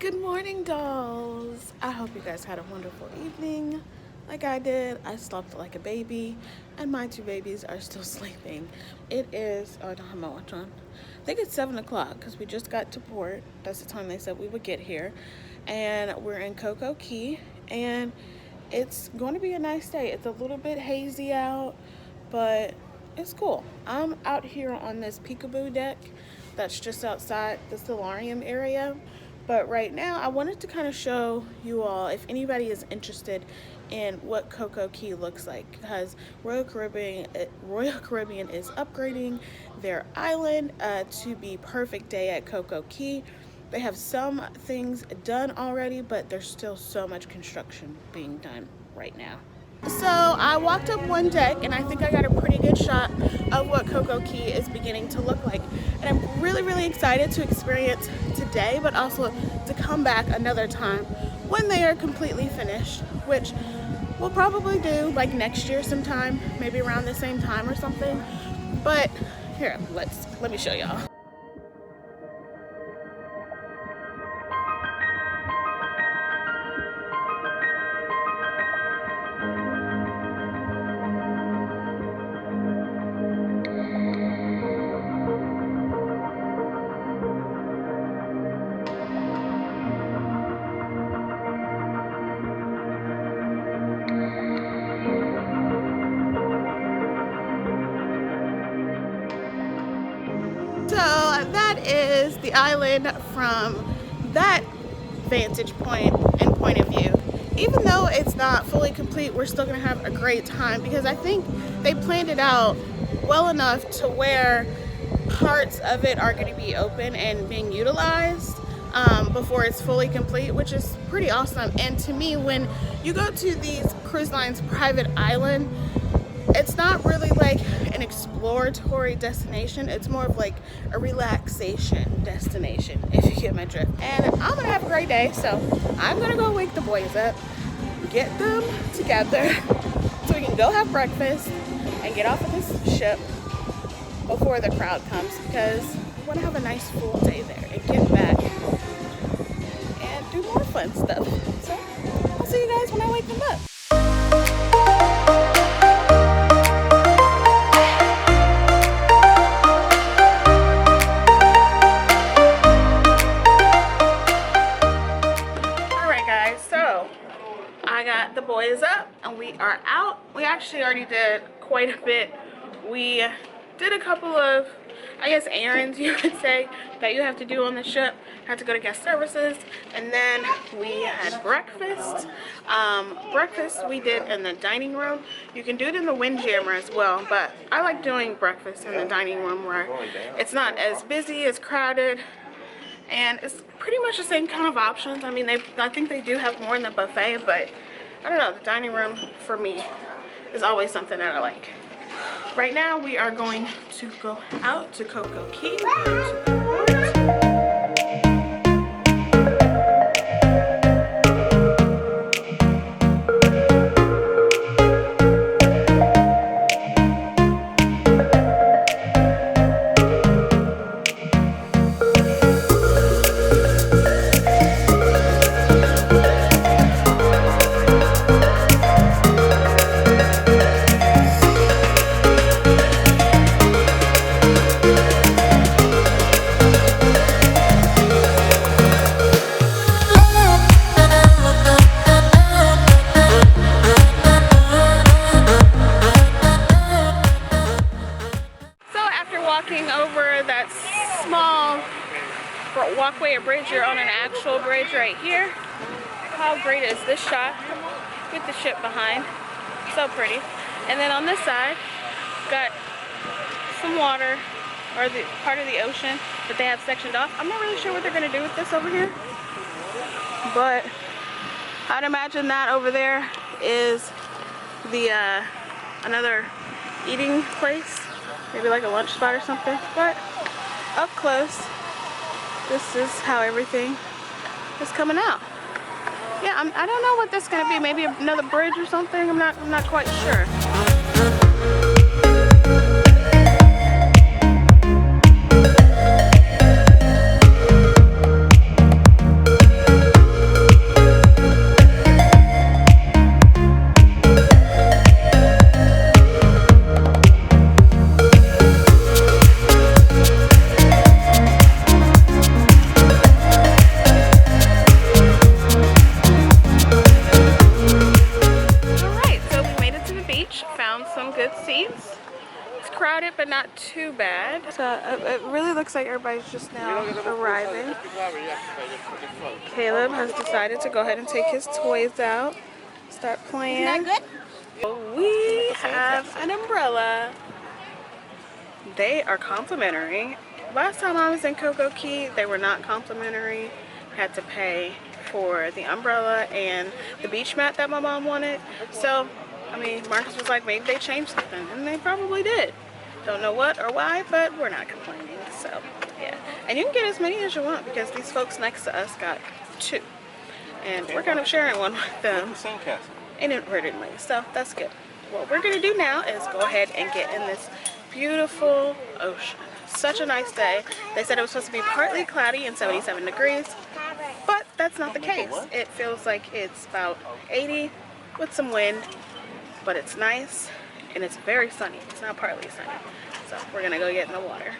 Good morning, dolls. I hope you guys had a wonderful evening like I did. I slept like a baby, and my two babies are still sleeping. It is, oh, I don't have my watch on. I think it's 7 o'clock because we just got to port. That's the time they said we would get here. And we're in CocoCay, and it's going to be a nice day. It's a little bit hazy out, but it's cool. I'm out here on this peekaboo deck that's just outside the solarium area. But right now, I wanted to kind of show you all if anybody is interested in what CocoCay looks like, because Royal Caribbean is upgrading their island to be perfect day at CocoCay. They have some things done already, but there's still so much construction being done right now. So I walked up one deck and I think I got a pretty good shot of what CocoCay is beginning to look like. And I'm really excited to experience today, but also to come back another time when they are completely finished, which we'll probably do like next year sometime, maybe around the same time or something. But here, let me show y'all. So that is the island from that vantage point and point of view. Even though it's not fully complete, we're still gonna have a great time because I think they planned it out well enough to where parts of it are gonna be open and being utilized before it's fully complete, which is pretty awesome. And to me, when you go to these cruise lines' private island, it's not really like an exploratory destination. It's more of like a relaxation destination, if you get my drift. And I'm gonna have a great day, so I'm gonna go wake the boys up, get them together so we can go have breakfast and get off of this ship before the crowd comes, because I want to have a nice full day there and get back and do more fun stuff. So I'll see you guys when I wake them up. I got the boys up and we are out. We actually already did quite a bit. We did a couple of, I guess, errands, you would say, that you have to do on the ship. Had to go to guest services, and then we had breakfast. Breakfast we did in the dining room. You can do it in the windjammer as well, but I like doing breakfast in the dining room where it's not as busy, as crowded, and it's pretty much the same kind of options. I mean, I think they do have more in the buffet, but I don't know, the dining room for me is always something that I like. Right now we are going to go out to CocoCay. Over that small walkway or bridge, you're on an actual bridge right here. How great is this shot with the ship behind? So pretty. And then on this side, got some water, or the part of the ocean that they have sectioned off. I'm not really sure what they're gonna do with this over here, but I'd imagine that over there is the another eating place. Maybe like a lunch spot or something, but up close, this is how everything is coming out. Yeah, I don't know what this is gonna be. Maybe another bridge or something. I'm not quite sure. but not too bad. So it really looks like everybody's just now arriving. Caleb has decided to go ahead and take his toys out, start playing. Isn't that good? We have an umbrella. They are complimentary. Last time I was in CocoCay, they were not complimentary. Had to pay for the umbrella and the beach mat that my mom wanted. So, I mean, Marcus was like, maybe they changed something, and they probably did. Don't know what or why, but we're not complaining. So, yeah. And you can get as many as you want because these folks next to us got 2. And we're kind of sharing one with them inadvertently. So, that's good. What we're going to do now is go ahead and get in this beautiful ocean. Such a nice day. They said it was supposed to be partly cloudy and 77 degrees, but that's not the case. It feels like it's about 80 with some wind, but it's nice and it's very sunny. It's not partly sunny. So we're gonna go get in the water.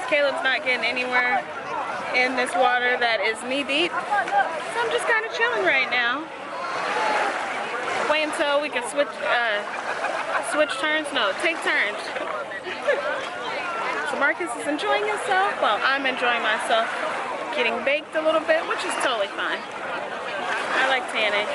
Caleb's not getting anywhere in this water that is knee deep, so I'm just kind of chilling right now. Wait until we can switch turns. No, take turns. So Marcus is enjoying himself while I'm enjoying myself, getting baked a little bit, which is totally fine. I like tanning.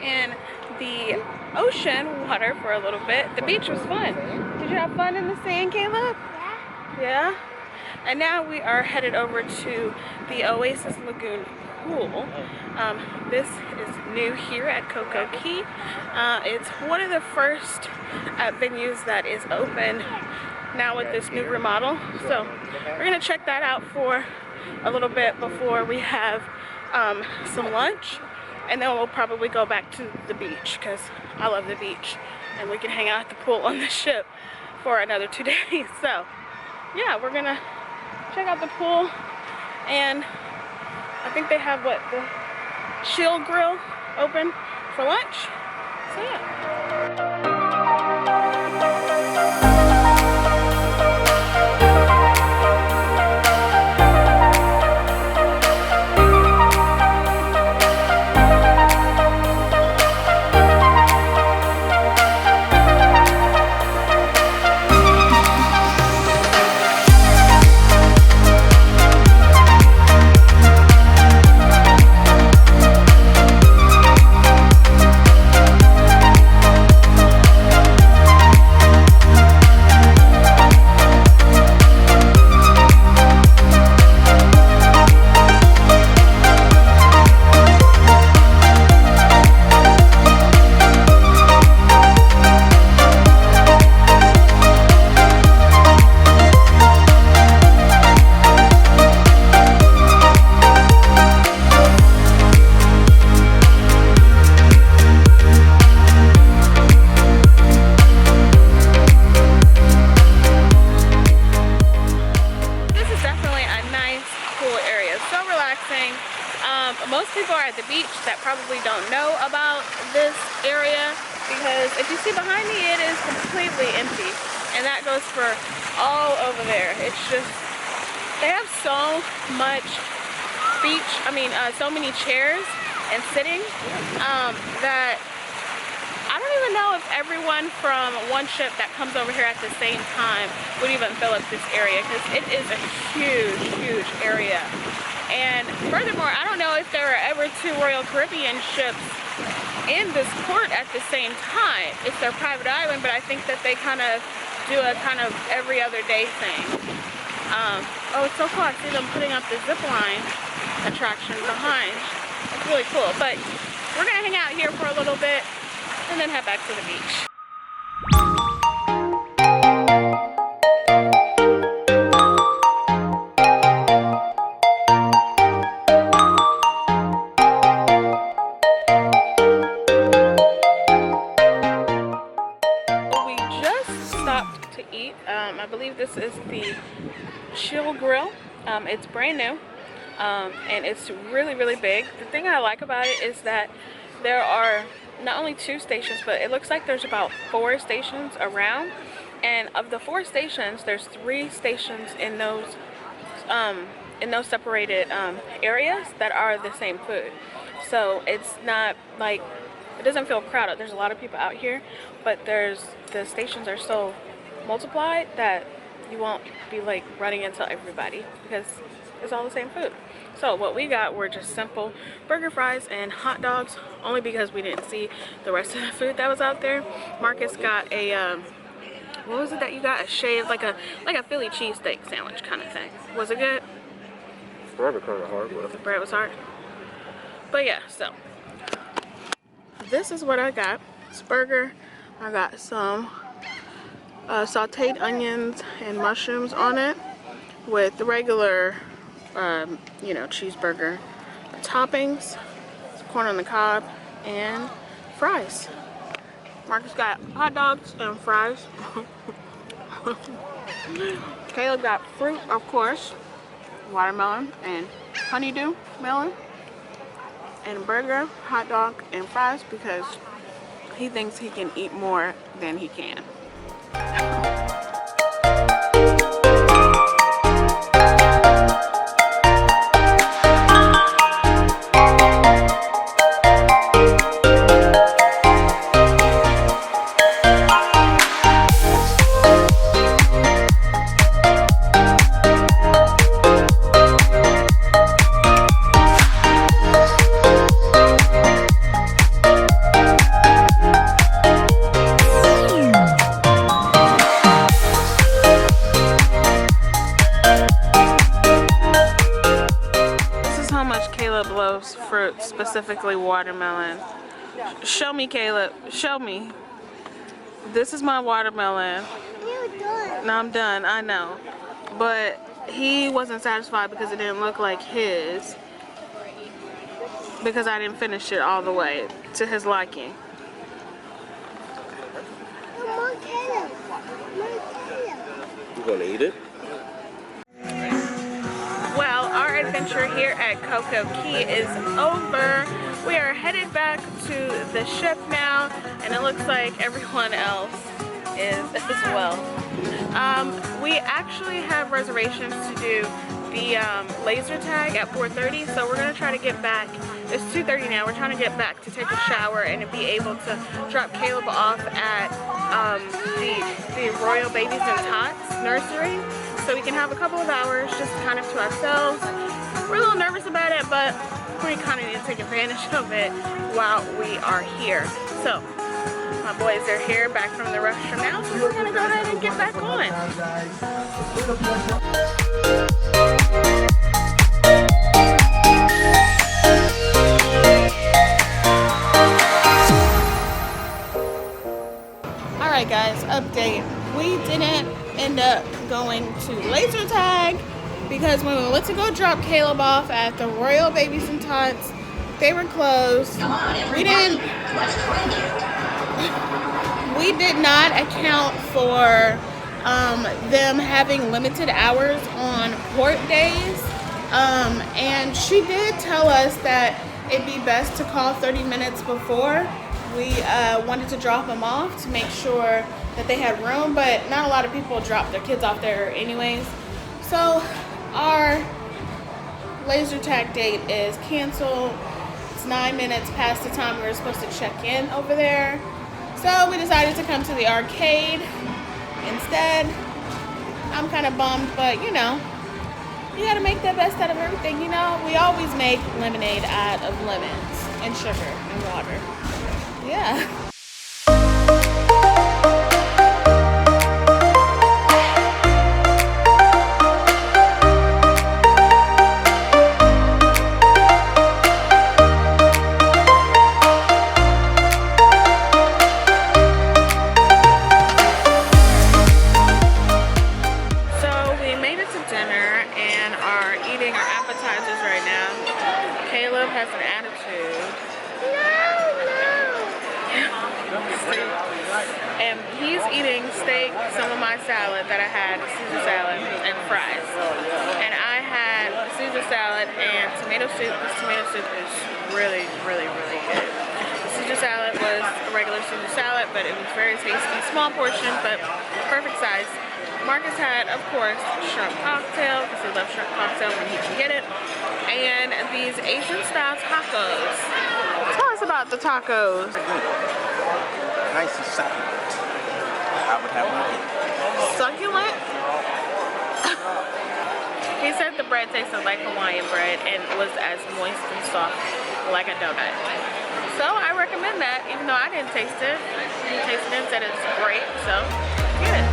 In the ocean water for a little bit. The beach was fun. Did you have fun in the sand, Caleb? Yeah. Yeah? And now we are headed over to the Oasis Lagoon pool. This is new here at CocoCay. It's one of the first venues that is open now with this new remodel. So we're gonna check that out for a little bit before we have some lunch. And then we'll probably go back to the beach because I love the beach. And we can hang out at the pool on the ship for another 2 days. So, yeah, we're going to check out the pool. And I think they have, what, the Chill Grill open for lunch. So, yeah. Most people are at the beach that probably don't know about this area. because if you see behind me, it is completely empty. And that goes for all over there. It's just, they have so much so many chairs and sitting that I don't even know if everyone from one ship that comes over here at the same time would even fill up this area, because it is a huge area. And furthermore, I don't know if there are ever 2 Royal Caribbean ships in this port at the same time. It's their private island, but I think that they kind of do a kind of every other day thing. Oh, it's so cool. I see them putting up the zip line attraction behind. It's really cool. But we're gonna hang out here for a little bit and then head back to the beach. We just stopped to eat. I believe this is the Chill Grill. It's brand new. And it's really big. The thing I like about it is that there are not only 2 stations, but it looks like there's about 4 stations around. And of the 4 stations, there's 3 stations in those separated areas that are the same food. So it's not like, it doesn't feel crowded. There's a lot of people out here, but the stations are so multiplied that you won't be like running into everybody because it's all the same food. So what we got were just simple burger, fries, and hot dogs, only because we didn't see the rest of the food that was out there. Marcus got a what was it that you got? A shaved, like a Philly cheesesteak sandwich kind of thing. Was it good? The bread was kind of hard. The bread was hard. But yeah, so this is what I got. This burger. I got some sauteed onions and mushrooms on it with the regular you know, cheeseburger toppings, corn on the cob, and fries. Marcus got hot dogs and fries. Caleb got fruit, of course, watermelon and honeydew melon, and a burger, hot dog, and fries because he thinks he can eat more than he can. Fruit, specifically watermelon. Show me, Caleb. Show me. This is my watermelon. You're done. No, I'm done. I know. But he wasn't satisfied because it didn't look like his. Because I didn't finish it all the way to his liking. More Caleb. You gonna eat it? Well, our adventure here at CocoCay is over. We are headed back to the ship now, and it looks like everyone else is as well. We actually have reservations to do the laser tag at 4:30, so we're gonna try to get back. It's 2:30 now. We're trying to get back to take a shower and be able to drop Caleb off at the Royal Babies and Tots nursery, so we can have a couple of hours just kind of to ourselves. We're a little nervous about it, but we kind of need to take advantage of it while we are here. So my boys are here back from the restroom now, so we're gonna go ahead and get back on. Alright guys, update. We didn't end up going to laser tag because when we went to go drop Caleb off at the Royal Babies and Tots, they were closed. We did not account for them having limited hours on port days. And she did tell us that it'd be best to call 30 minutes before, We wanted to drop them off to make sure that they had room, but not a lot of people drop their kids off there anyways. So our laser tag date is canceled. It's 9 minutes past the time we were supposed to check in over there. So we decided to come to the arcade instead. I'm kind of bummed, but you know, you gotta make the best out of everything, you know? We always make lemonade out of lemons and sugar and water. Yeah. And he's eating steak, some of my salad that I had, Caesar salad, and fries. And I had Caesar salad and tomato soup. This tomato soup is really, really, really good. The Caesar salad was a regular Caesar salad, but it was very tasty. Small portion, but perfect size. Marcus had, of course, shrimp cocktail, because he loves shrimp cocktail when he can get it. And these Asian style tacos. Tell us about the tacos. Nice and succulent. I would have one. Succulent? He said the bread tasted like Hawaiian bread and was as moist and soft like a donut. So I recommend that, even though I didn't taste it. He tasted it and said it's great, so get it.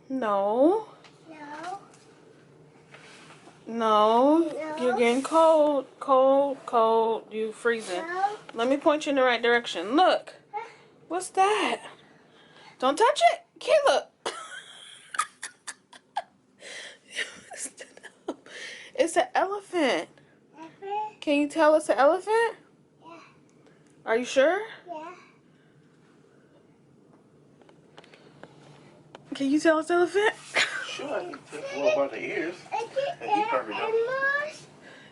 No. No. No. No. You're getting cold. Cold, cold. You freezing. No. Let me point you in the right direction. Look. What's that? Don't touch it. Caleb. It's an elephant. Elephant? Can you tell it's an elephant? Yeah. Are you sure? Yeah. Can you tell it's an elephant? Sure, I can take more by the ears. And he probably knows.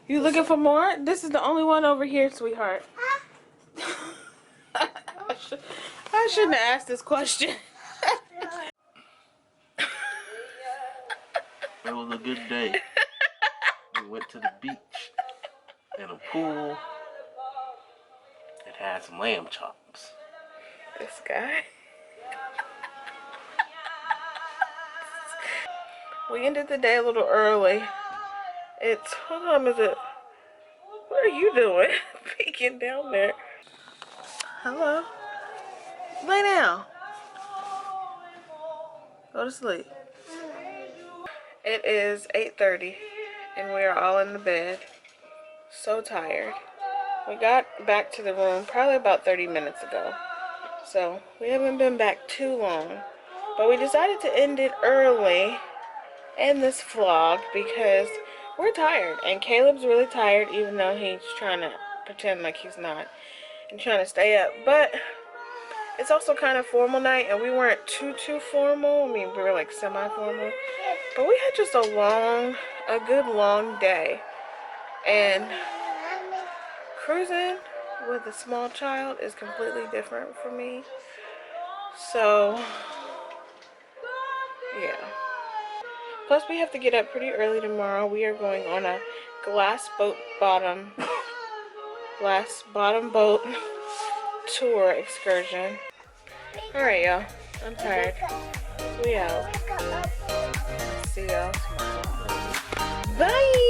You looking for more? This is the only one over here, sweetheart. I shouldn't have asked this question. It was a good day. We went to the beach and a pool. It had some lamb chops. This guy. We ended the day a little early. It's, what time is it? What are you doing? Peeking down there. Hello. Lay down. Go to sleep. It is 8:30 and we are all in the bed. So tired. We got back to the room probably about 30 minutes ago. So we haven't been back too long. But we decided to end it early in this vlog because we're tired. And Caleb's really tired even though he's trying to pretend like he's not. And trying to stay up. But it's also kind of formal night and we weren't too formal. I mean, we were like semi-formal. But we had just a good long day. And cruising with a small child is completely different for me. So, yeah. Plus, we have to get up pretty early tomorrow. We are going on a glass bottom boat tour excursion. Alright, y'all. I'm tired. We out. See y'all tomorrow. Bye!